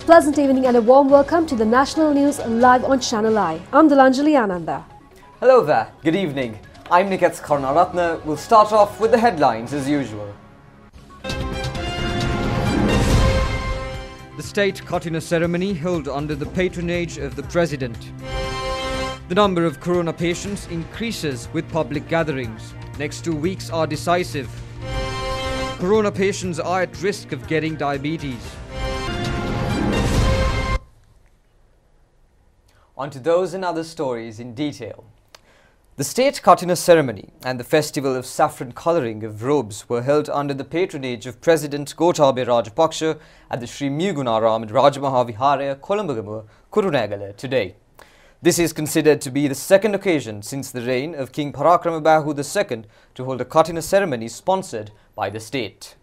pleasant evening and a warm welcome to the national news live on Channel I. I'm Dilanjali Ananda. Hello there, good evening. I'm Niket's Karnaratna. We'll start off with the headlines as usual. The state Cutin ceremony held under the patronage of the President. The number of corona patients increases with public gatherings. Next 2 weeks are decisive. Corona patients are at risk of getting diabetes. On to those and other stories in detail. The state Cutin ceremony and the festival of saffron colouring of robes were held under the patronage of President Gotabaya Rajapaksa at the Sri Mugunaram Rajamahavihara, Colombo, Kurunegala today. This is considered to be the second occasion since the reign of King Parakramabhu II to hold a Cutin ceremony sponsored by the state.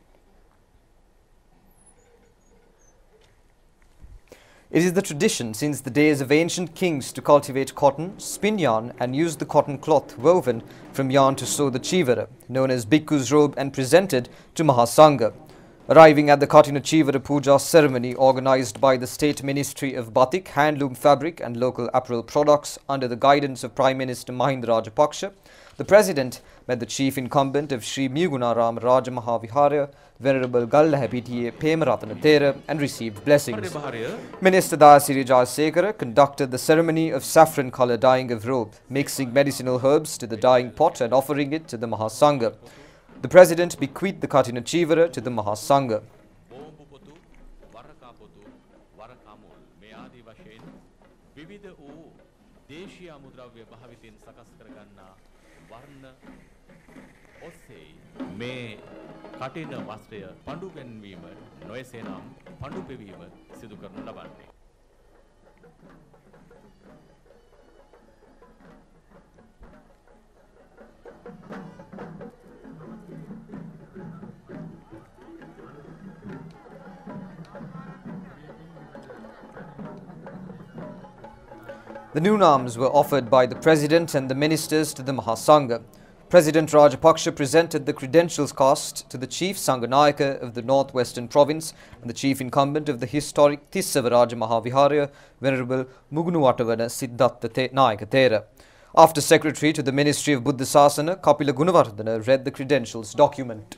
It is the tradition since the days of ancient kings to cultivate cotton, spin yarn and use the cotton cloth woven from yarn to sew the chivara, known as Bhikkhu's robe, and presented to Mahasangha. Arriving at the Cutin Chivara Puja ceremony organized by the State Ministry of Batik, Handloom Fabric and Local Apparel Products under the guidance of Prime Minister Mahinda Rajapaksa, the President met the Chief Incumbent of Sri Mugunaram Rajamahavihara, Venerable Gallahapitiye Pemaratana Thera, and received blessings. Minister Dasiri Jayasekara conducted the ceremony of saffron colour dyeing of robe, mixing medicinal herbs to the dyeing pot and offering it to the Mahasangha. The President bequeathed the Cutin Chivara to the Mahasangha. The new arms were offered by the President and the ministers to the Mahasangha. President Rajapaksa presented the credentials cast to the Chief Sanghanayaka of the Northwestern Province and the Chief Incumbent of the historic Tissava Rajamahavihara, Venerable Mugunuvatavana Siddhatta Nayaka Thera. After Secretary to the Ministry of Buddha Sasana, Kapila Gunawardhana read the credentials document.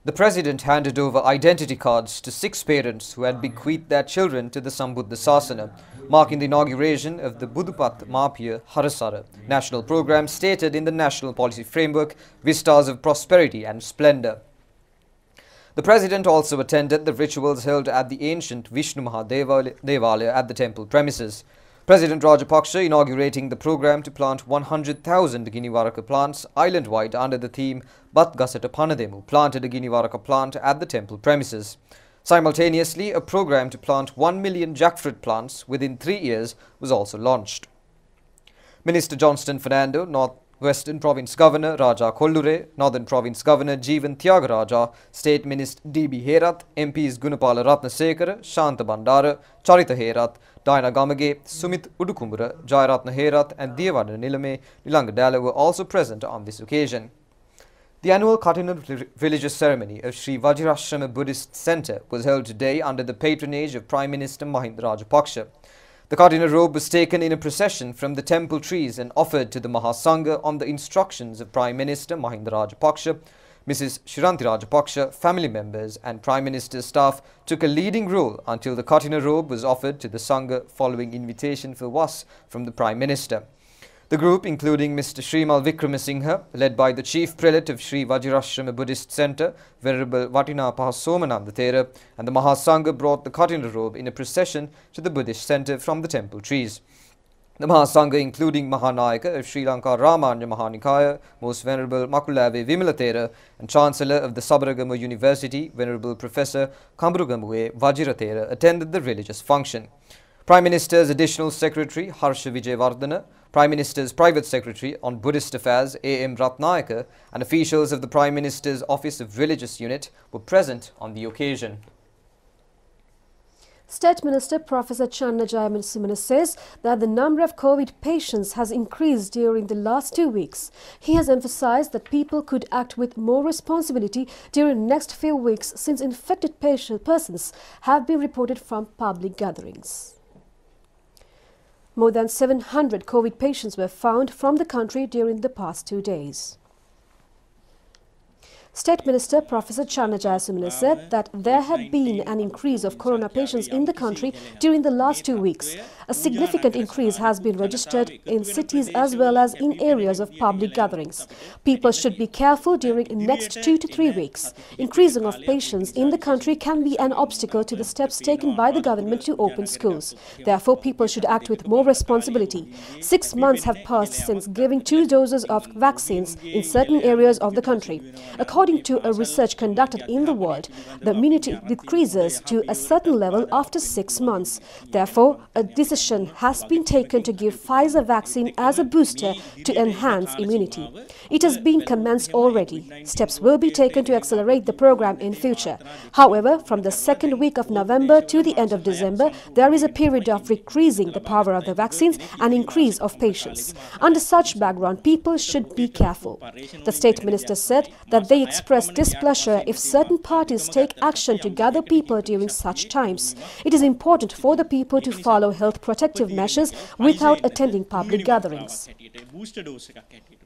The President handed over identity cards to 6 parents who had bequeathed their children to the Sambuddha Sasana, marking the inauguration of the Budupat Mapia Harasara national program stated in the National Policy Framework, Vistas of Prosperity and Splendor. The President also attended the rituals held at the ancient Vishnu Mahadevalaya at the temple premises. President Rajapaksa inaugurating the program to plant 100,000 Ginivaraka plants island-wide under the theme Bat Gasata Panademu, planted a Ginivaraka plant at the temple premises. Simultaneously, a program to plant 1 million jackfruit plants within 3 years was also launched. Minister Johnston Fernando, Northwestern Province Governor Raja Kollure, Northern Province Governor Jeevan Tyagaraja, State Minister D.B. Herath, MPs Gunapala Ratnasekara, Shanta Bandara, Charita Herath, Diana Gamage, Sumit Udukumbura, Jayaratna Herath and Devada Nilame Nilangadala were also present on this occasion. The annual Cutin religious ceremony of Sri Vajrashrama Buddhist Centre was held today under the patronage of Prime Minister Mahinda Rajapaksa. The Cutin robe was taken in a procession from the temple trees and offered to the Mahasangha on the instructions of Prime Minister Mahinda Rajapaksa. Mrs. Shiranti Rajapaksa, family members and Prime Minister's staff took a leading role until the Cutin robe was offered to the Sangha following invitation for was from the Prime Minister. The group, including Mr. Srimal Vikramasinghe, led by the Chief Prelate of Sri Vajrashrama Buddhist Centre, Venerable Vatina Pahasomananda Thera, and the Mahasangha brought the Cutin robe in a procession to the Buddhist Centre from the temple trees. The Mahasangha, including Mahanayaka of Sri Lanka Ramanya Mahanikaya, Most Venerable Makulave Vimalathera, and Chancellor of the Sabaragama University, Venerable Professor Kamburugamue Vajirathera, attended the religious function. Prime Minister's Additional Secretary Harsha Vijayavardhana, Prime Minister's Private Secretary on Buddhist Affairs A.M. Ratnayaka, and officials of the Prime Minister's Office of Religious Unit were present on the occasion. State Minister Professor ChannelEye Rupavahini says that the number of COVID patients has increased during the last 2 weeks. He has emphasized that people could act with more responsibility during the next few weeks since infected persons have been reported from public gatherings. More than 700 COVID patients were found from the country during the past 2 days. State Minister Professor ChannelEye Rupavahini said that there had been an increase of corona patients in the country during the last 2 weeks. A significant increase has been registered in cities as well as in areas of public gatherings. People should be careful during the next 2 to 3 weeks. Increasing of patients in the country can be an obstacle to the steps taken by the government to open schools. Therefore, people should act with more responsibility. 6 months have passed since giving 2 doses of vaccines in certain areas of the country. According to a research conducted in the world, the immunity decreases to a certain level after 6 months. Therefore, a decision has been taken to give Pfizer vaccine as a booster to enhance immunity. It has been commenced already. Steps will be taken to accelerate the program in future. However, from the second week of November to the end of December, there is a period of decreasing the power of the vaccines and increase of patients. Under such background, people should be careful. The State Minister said that they express displeasure if certain parties take action to gather people during such times. It is important for the people to follow health protective measures without attending public gatherings.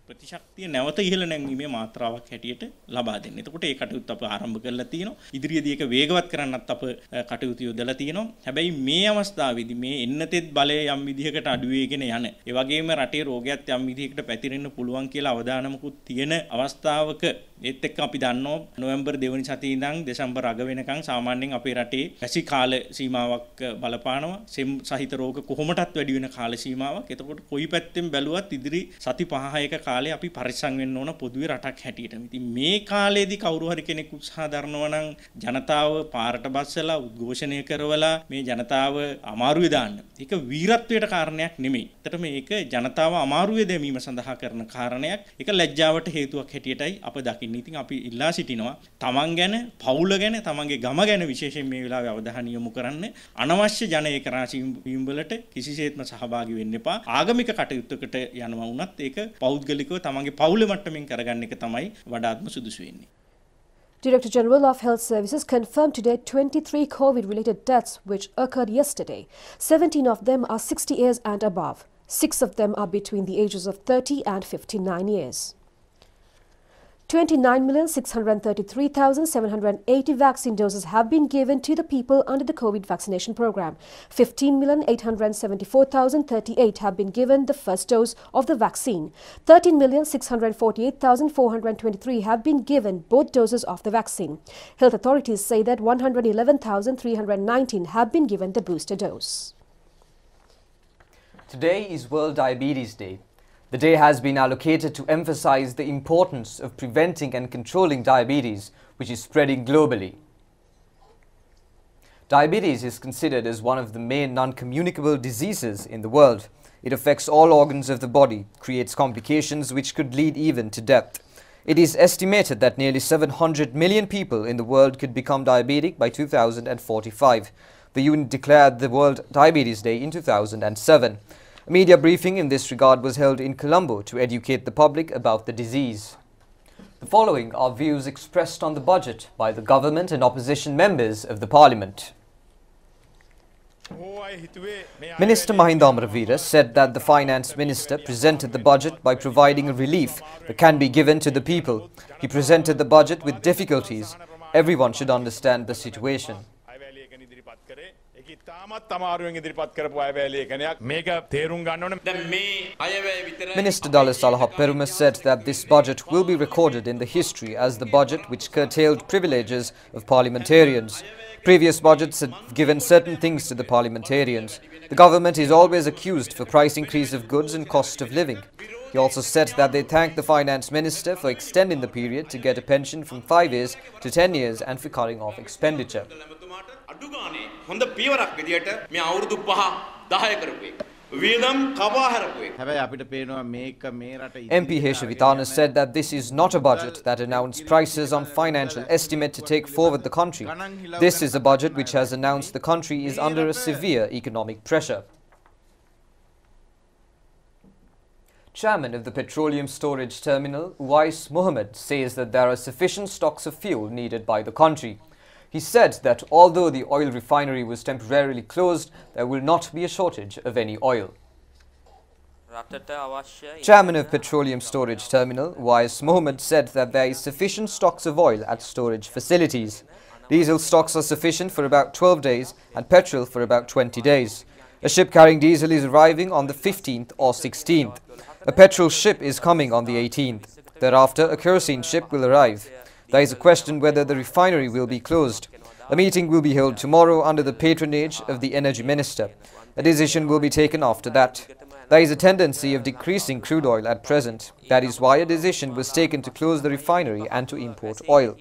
ප්‍රතිශක්තිය නැවත ඉහළ නැංවීමේ මාත්‍රාවක් හැටියට ලබා දෙන්න. එතකොට ඒ කටයුත්ත අප ආරම්භ කරලා තියෙනවා. ඉදිරියේදී ඒක වේගවත් කරන්නත් අප කටයුතු යොදලා තියෙනවා. හැබැයි මේ අවස්ථාවේදී මේ එන්නතෙත් බලය යම් විදිහකට අඩු වෙගෙන යන. ඒ වගේම රටේ රෝගයත් යම් විදිහකට පැතිරෙන්න පුළුවන් කියලා අවධානමකුත් තියෙන අවස්ථාවක ඒත් එක්ක අපි දන්නවා නොවැම්බර් 2 වෙනි සතියේ ඉඳන් දෙසැම්බර් අග වෙනකන් සාමාන්‍යයෙන් අපේ රටේ වැසි කාල සීමාවක් බලපානවා. සෙම් සහිත රෝග කොහොමටත් වැඩි වෙන කාල සීමාවක්. එතකොට කොයි පැත්තෙන් බැලුවත් ඉදිරි සති 5-6ක කාලේ අපි පරිස්සම් වෙන්න ඕන පොදුවේ රටක් හැටියට. ඉතින් මේ කාලේදී කවුරු හරි කෙනෙක් උත්සාහ දරනවා නම් ජනතාව පාරට බස්සලා උද්ඝෝෂණය කරවලා මේ ජනතාව අමාරුවේ දාන්න. ඒක වීරත්වයට කාරණයක් නෙමෙයි. ඒකට මේක ජනතාව අමාරුවේ දැමීම සඳහා කරන කාරණයක්. ඒක ලැජ්ජාවට හේතුවක් හැටියටයි අප දකින්නේ. ඉතින් අපි ඉල්ලා සිටිනවා තමන් ගැන, පවුල ගැන, තමන්ගේ ගම ගැන විශේෂයෙන් මේ වෙලාවේ අවධානය යොමු කරන්න. අනවශ්‍ය ජන ඒකරාශී වීම්වලට කිසිසේත්ම සහභාගී වෙන්න එපා. ආගමික කටයුත්තකට යනවා වුණත් ඒක පෞද්ගලිකව තමන්ගේ පවුල මට්ටමින් කරගන්න එක තමයි වඩාත්ම සුදුසු වෙන්නේ. Director General of Health Services confirmed today 23 COVID-related deaths which occurred yesterday. 17 of them are 60 years and above. 6 of them are between the ages of 30 and 59 years. 29,633,780 vaccine doses have been given to the people under the COVID vaccination program. 15,874,038 have been given the first dose of the vaccine. 13,648,423 have been given both doses of the vaccine. Health authorities say that 111,319 have been given the booster dose. Today is World Diabetes Day. The day has been allocated to emphasize the importance of preventing and controlling diabetes, which is spreading globally. Diabetes is considered as one of the main non-communicable diseases in the world. It affects all organs of the body, creates complications which could lead even to death. It is estimated that nearly 700 million people in the world could become diabetic by 2045. The UN declared the World Diabetes Day in 2007. A media briefing in this regard was held in Colombo to educate the public about the disease. The following are views expressed on the budget by the government and opposition members of the parliament. Minister Mahinda Amravira said that the finance minister presented the budget by providing a relief that can be given to the people. He presented the budget with difficulties. Everyone should understand the situation. Minister Dallas Perumas said that this budget will be recorded in the history as the budget which curtailed privileges of parliamentarians. Previous budgets had given certain things to the parliamentarians. The government is always accused for price increase of goods and cost of living. He also said that they thanked the finance minister for extending the period to get a pension from 5 years to 10 years and for cutting off expenditure. MP Heshavitana said that this is not a budget that announced prices on financial estimate to take forward the country. This is a budget which has announced the country is under a severe economic pressure. Chairman of the Petroleum Storage Terminal, Uwais Mohammed, says that there are sufficient stocks of fuel needed by the country. He said that although the oil refinery was temporarily closed, there will not be a shortage of any oil. Chairman of Petroleum Storage Terminal, Uwais Mohammed, said that there is sufficient stocks of oil at storage facilities. Diesel stocks are sufficient for about 12 days and petrol for about 20 days. A ship carrying diesel is arriving on the 15th or 16th. A petrol ship is coming on the 18th. Thereafter, a kerosene ship will arrive. There is a question whether the refinery will be closed. A meeting will be held tomorrow under the patronage of the Energy Minister. A decision will be taken after that. There is a tendency of decreasing crude oil at present. That is why a decision was taken to close the refinery and to import oil.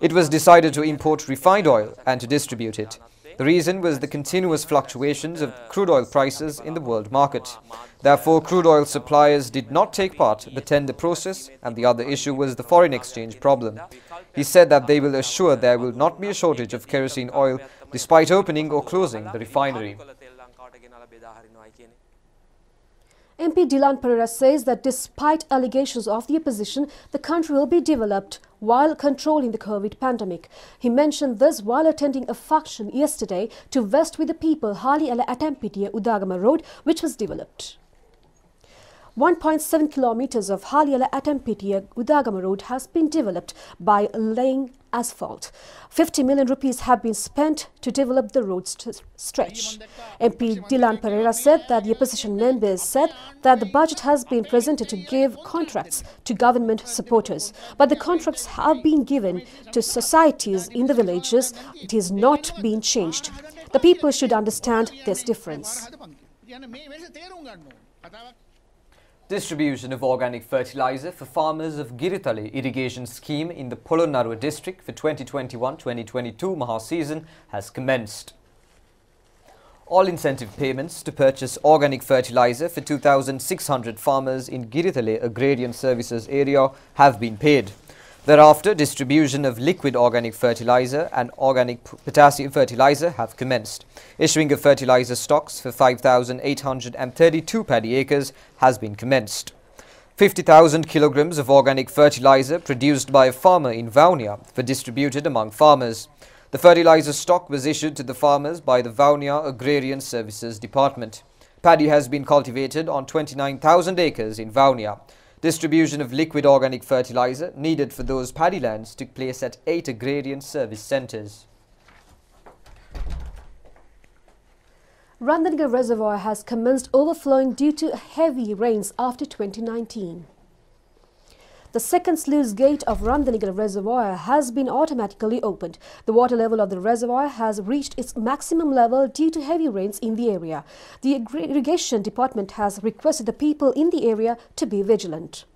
It was decided to import refined oil and to distribute it. The reason was the continuous fluctuations of crude oil prices in the world market. Therefore, crude oil suppliers did not take part in the tender process, and the other issue was the foreign exchange problem. He said that they will assure there will not be a shortage of kerosene oil despite opening or closing the refinery. MP Dylan Pereira says that despite allegations of the opposition, the country will be developed while controlling the COVID pandemic. He mentioned this while attending a function yesterday to West with the People Haliyala Atampitiya Udagama Road, which was developed. 1.7 kilometers of Haliyala Atampitiya Udagama Road has been developed by laying asphalt. 50 million rupees have been spent to develop the road stretch. MP Dylan Pereira said that the opposition members said that the budget has been presented to give contracts to government supporters, but the contracts have been given to societies in the villages. It is not being changed. The people should understand this difference. Distribution of organic fertilizer for farmers of Giritale irrigation scheme in the Polonnaruwa district for 2021-2022 Maha season has commenced. All incentive payments to purchase organic fertilizer for 2,600 farmers in Giritale Agrarian Services area have been paid. Thereafter, distribution of liquid organic fertilizer and organic potassium fertilizer have commenced. Issuing of fertilizer stocks for 5,832 paddy acres has been commenced. 50,000 kilograms of organic fertilizer produced by a farmer in Vaunia were distributed among farmers. The fertilizer stock was issued to the farmers by the Vaunia Agrarian Services Department. Paddy has been cultivated on 29,000 acres in Vaunia. Distribution of liquid organic fertilizer needed for those paddy lands took place at 8 agrarian service centres. Randaniga Reservoir has commenced overflowing due to heavy rains after 2019. The second sluice gate of Randaniga Reservoir has been automatically opened. The water level of the reservoir has reached its maximum level due to heavy rains in the area. The irrigation department has requested the people in the area to be vigilant.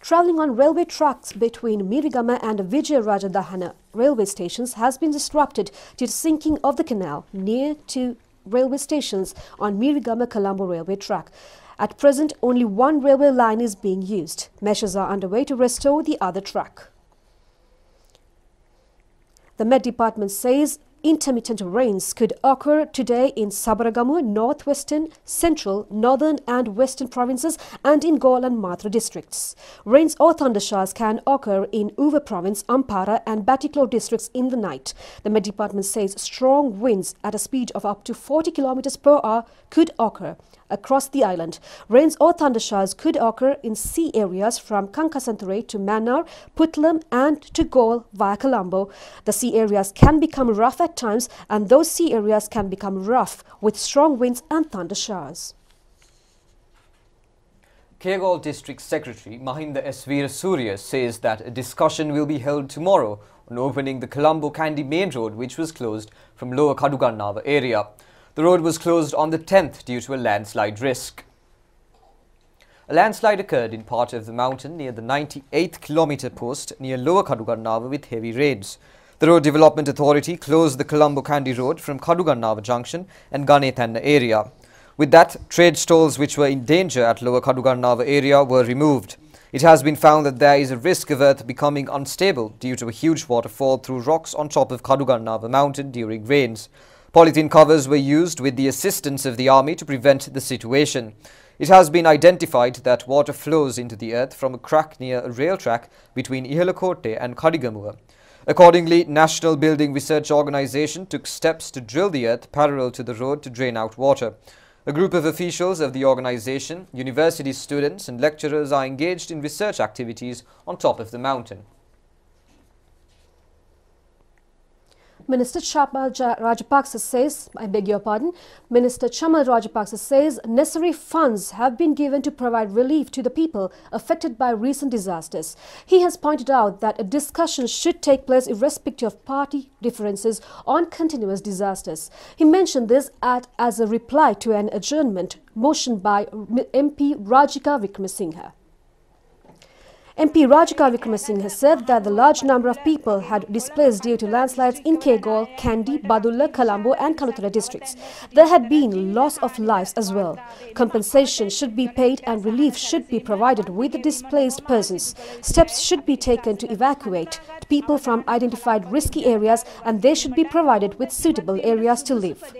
Travelling on railway tracks between Mirigama and Vijay Rajadahana railway stations has been disrupted due to sinking of the canal near to railway stations on Mirigama Colombo railway track. At present, only one railway line is being used. Measures are underway to restore the other track. The Met Department says intermittent rains could occur today in Sabaragamu, northwestern, central, northern and western provinces and in Gaul and Matra districts. Rains or thundershowers can occur in Uva province, Ampara and Batticaloa districts in the night. The Met Department says strong winds at a speed of up to 40 km per hour could occur across the island. Rains or thundershowers could occur in sea areas from Kankasanthare to Mannar, Putlam and to Gaul via Colombo. The sea areas can become rough at times and those sea areas can become rough with strong winds and thundershowers. Kegaul District Secretary Mahinda S. Veerasurya says that a discussion will be held tomorrow on opening the Colombo-Kandy main road, which was closed from Lower Kadugannava area. The road was closed on the 10th due to a landslide risk. A landslide occurred in part of the mountain near the 98th kilometre post near Lower Kadugannava with heavy rains. The Road Development Authority closed the Colombo-Kandy road from Kadugannava junction and Ganethanna area. With that, trade stalls which were in danger at Lower Kadugannava area were removed. It has been found that there is a risk of earth becoming unstable due to a huge waterfall through rocks on top of Kadugannava mountain during rains. Polythene covers were used with the assistance of the army to prevent the situation. It has been identified that water flows into the earth from a crack near a rail track between Ihalakotte and Kadigamua. Accordingly, National Building Research Organisation took steps to drill the earth parallel to the road to drain out water. A group of officials of the organisation, university students and lecturers are engaged in research activities on top of the mountain. Minister Chamal Rajapaksa says, Minister Chamal Rajapaksa says necessary funds have been given to provide relief to the people affected by recent disasters. He has pointed out that a discussion should take place irrespective of party differences on continuous disasters. He mentioned this as a reply to an adjournment motion by MP Rajika Wickramasinghe. MP Rajika Wickramasinghe said that the large number of people had displaced due to landslides in Kegol, Kandy, Badulla, Colombo and Kalutara districts. There had been loss of lives as well. Compensation should be paid and relief should be provided with the displaced persons. Steps should be taken to evacuate people from identified risky areas and they should be provided with suitable areas to live.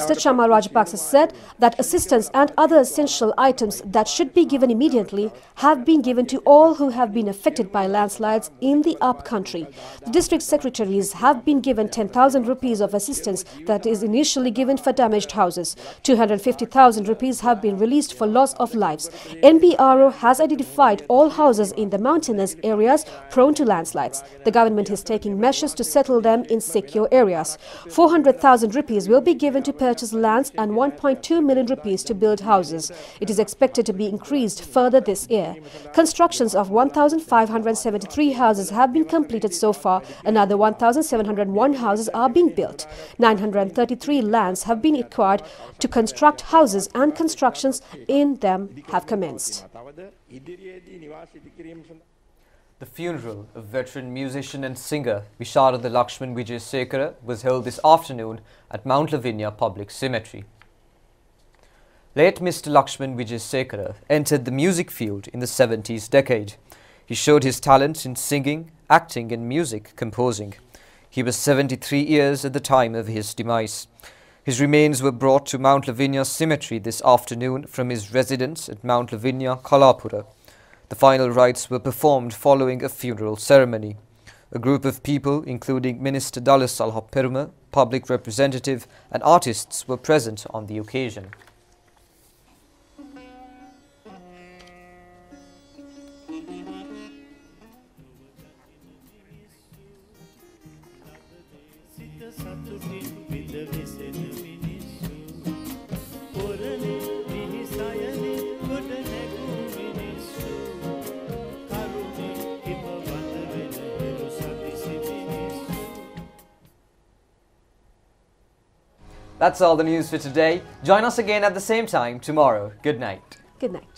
Minister Chamal Rajapaksa said that assistance and other essential items that should be given immediately have been given to all who have been affected by landslides in the up-country. The district secretaries have been given 10,000 rupees of assistance that is initially given for damaged houses. 250,000 rupees have been released for loss of lives. NBRO has identified all houses in the mountainous areas prone to landslides. The government is taking measures to settle them in secure areas. 400,000 rupees will be given to purchase lands and 1.2 million rupees to build houses. It is expected to be increased further this year. Constructions of 1,573 houses have been completed so far. Another 1,701 houses are being built. 933 lands have been acquired to construct houses and constructions in them have commenced. The funeral of veteran musician and singer Visharada Lakshman Wijayasekara was held this afternoon at Mount Lavinia Public Cemetery. Late Mr. Lakshman Wijayasekara entered the music field in the 70s decade. He showed his talent in singing, acting and music composing. He was 73 years at the time of his demise. His remains were brought to Mount Lavinia Cemetery this afternoon from his residence at Mount Lavinia, Kolhapura. The final rites were performed following a funeral ceremony. A group of people, including Minister Dalasalha Peruma, public representative and artists were present on the occasion. That's all the news for today. Join us again at the same time tomorrow. Good night. Good night.